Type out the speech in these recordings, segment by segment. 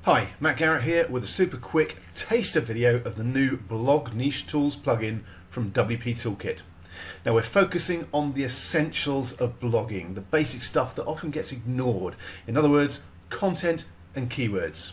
Hi, Matt Garrett here with a super quick taster video of the new Blog Niche Tools plugin from WP Toolkit. Now we're focusing on the essentials of blogging, the basic stuff that often gets ignored. In other words, content and keywords.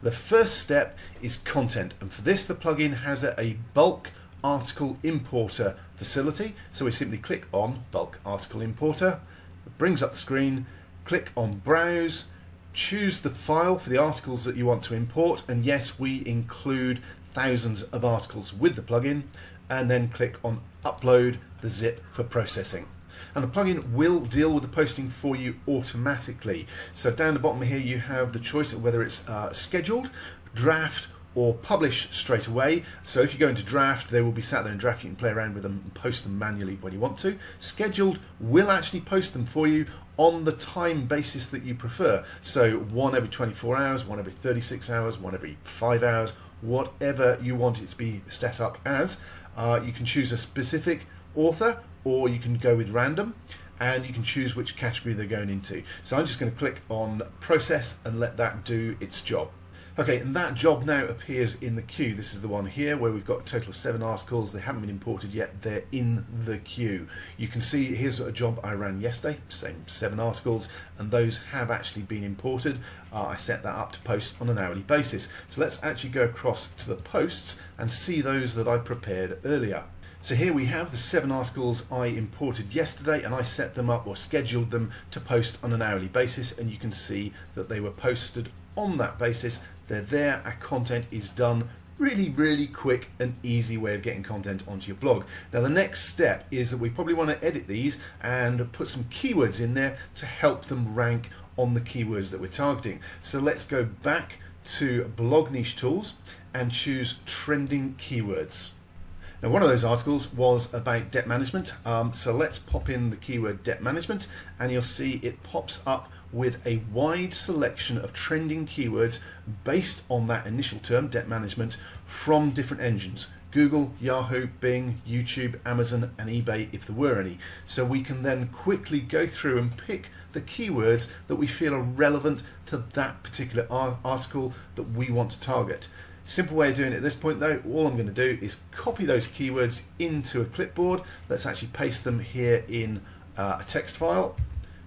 The first step is content, and for this the plugin has a bulk article importer facility. So we simply click on bulk article importer, it brings up the screen, click on browse, choose the file for the articles that you want to import, and yes, we include thousands of articles with the plugin, and then click on upload the zip for processing. And the plugin will deal with the posting for you automatically. So down the bottom here you have the choice of whether it's scheduled, draft, or publish straight away. So if you go into draft, they will be sat there in draft. You can play around with them and post them manually when you want to. Scheduled will actually post them for you on the time basis that you prefer. So one every 24 hours, one every 36 hours, one every 5 hours, whatever you want it to be set up as. You can choose a specific author, or you can go with random, and you can choose which category they're going into. So I'm just going to click on process and let that do its job. Okay, and that job now appears in the queue. This is the one here where we've got a total of 7 articles. They haven't been imported yet. They're in the queue. You can see here's a job I ran yesterday, same 7 articles, and those have actually been imported. I set that up to post on an hourly basis. So let's actually go across to the posts and see those that I prepared earlier. So here we have the 7 articles I imported yesterday, and I set them up or scheduled them to post on an hourly basis, and you can see that they were posted on that basis. They're there, our content is done. Really quick and easy way of getting content onto your blog. Now the next step is that we probably want to edit these and put some keywords in there to help them rank on the keywords that we're targeting. So let's go back to Blog Niche Tools and choose trending keywords. Now one of those articles was about debt management, so let's pop in the keyword debt management, and you'll see it pops up with a wide selection of trending keywords based on that initial term, debt management, from different engines: Google, Yahoo, Bing, YouTube, Amazon, and eBay, if there were any. So we can then quickly go through and pick the keywords that we feel are relevant to that particular article that we want to target. Simple way of doing it at this point though, all I'm going to do is copy those keywords into a clipboard. Let's actually paste them here in a text file.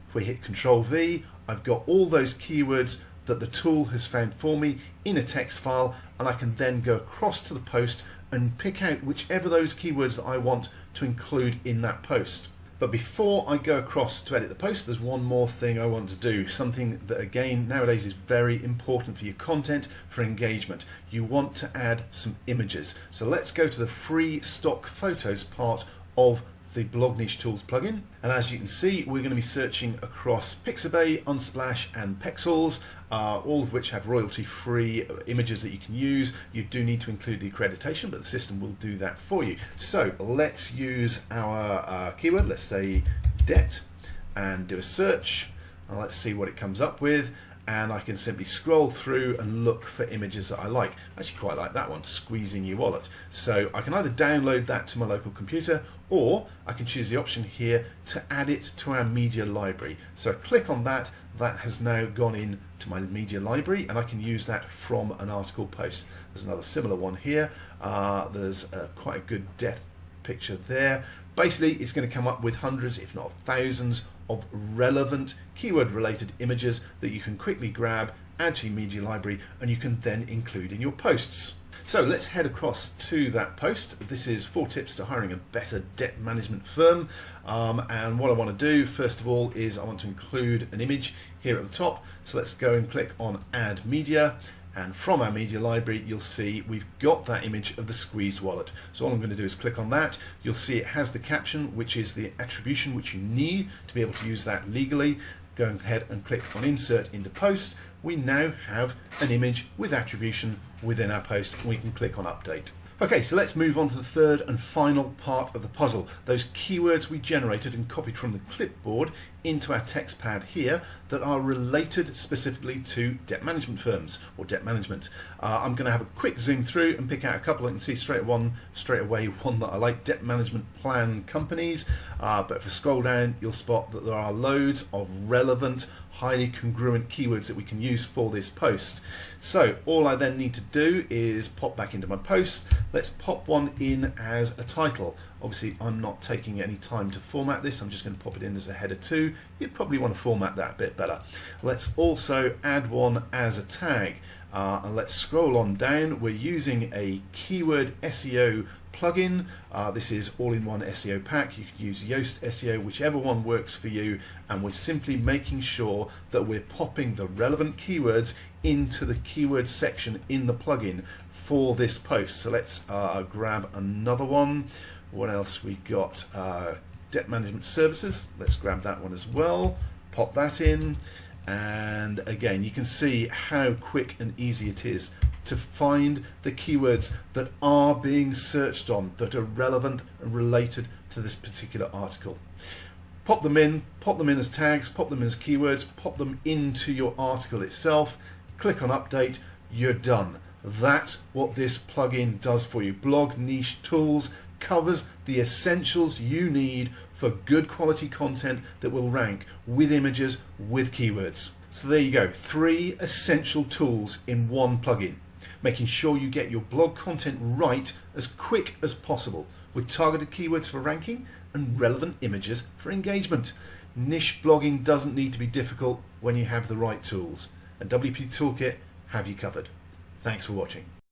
If we hit Control V, I've got all those keywords that the tool has found for me in a text file, and I can then go across to the post and pick out whichever those keywords that I want to include in that post. But before I go across to edit the post, there's one more thing I want to do, something that again nowadays is very important for your content, for engagement. You want to add some images. So let's go to the free stock photos part of the Blog Niche Tools plugin, and as you can see we're going to be searching across Pixabay, Unsplash and Pexels, all of which have royalty-free images that you can use. You do need to include the accreditation, but the system will do that for you. So let's use our keyword, let's say debt, and do a search, and let's see what it comes up with. And I can simply scroll through and look for images that I like. I actually quite like that one, squeezing your wallet. So I can either download that to my local computer, or I can choose the option here to add it to our media library. So I click on that, that has now gone in to my media library, and I can use that from an article post. There's another similar one here. There's quite a good debt picture there. Basically it's going to come up with hundreds if not thousands of relevant keyword related images that you can quickly grab, add to your media library, and you can then include in your posts. So let's head across to that post. This is 4 tips to hiring a better debt management firm, and what I want to do first of all is I want to include an image here at the top. So let's go and click on add media, and from our media library you'll see we've got that image of the squeezed wallet. So all I'm going to do is click on that. You'll see it has the caption, which is the attribution which you need to be able to use that legally. Go ahead and click on insert into post. We now have an image with attribution within our post, and we can click on update. Okay, so let's move on to the third and final part of the puzzle, those keywords we generated and copied from the clipboard into our text pad here that are related specifically to debt management firms or debt management. I'm going to have a quick zoom through and pick out a couple. I can see straight away one that I like, debt management plan companies. But if I scroll down, you'll spot that there are loads of relevant, highly congruent keywords that we can use for this post. So all I then need to do is pop back into my post. Let's pop one in as a title. Obviously, I'm not taking any time to format this. I'm just going to pop it in as a header too. You'd probably want to format that a bit better. Let's also add one as a tag. And let's scroll on down. We're using a keyword SEO plugin. This is all-in-one SEO pack. You could use Yoast SEO, whichever one works for you. And we're simply making sure that we're popping the relevant keywords into the keyword section in the plugin for this post. So let's grab another one. What else we got? Debt management services. Let's grab that one as well. Pop that in. And again, you can see how quick and easy it is to find the keywords that are being searched on, that are relevant and related to this particular article. Pop them in as tags, pop them in as keywords, pop them into your article itself, click on update, you're done. That's what this plugin does for you. Blog Niche Tools covers the essentials you need for good quality content that will rank with images, with keywords. So there you go, 3 essential tools in one plugin, making sure you get your blog content right as quick as possible with targeted keywords for ranking and relevant images for engagement. Niche blogging doesn't need to be difficult when you have the right tools, and WP Toolkit have you covered. Thanks for watching.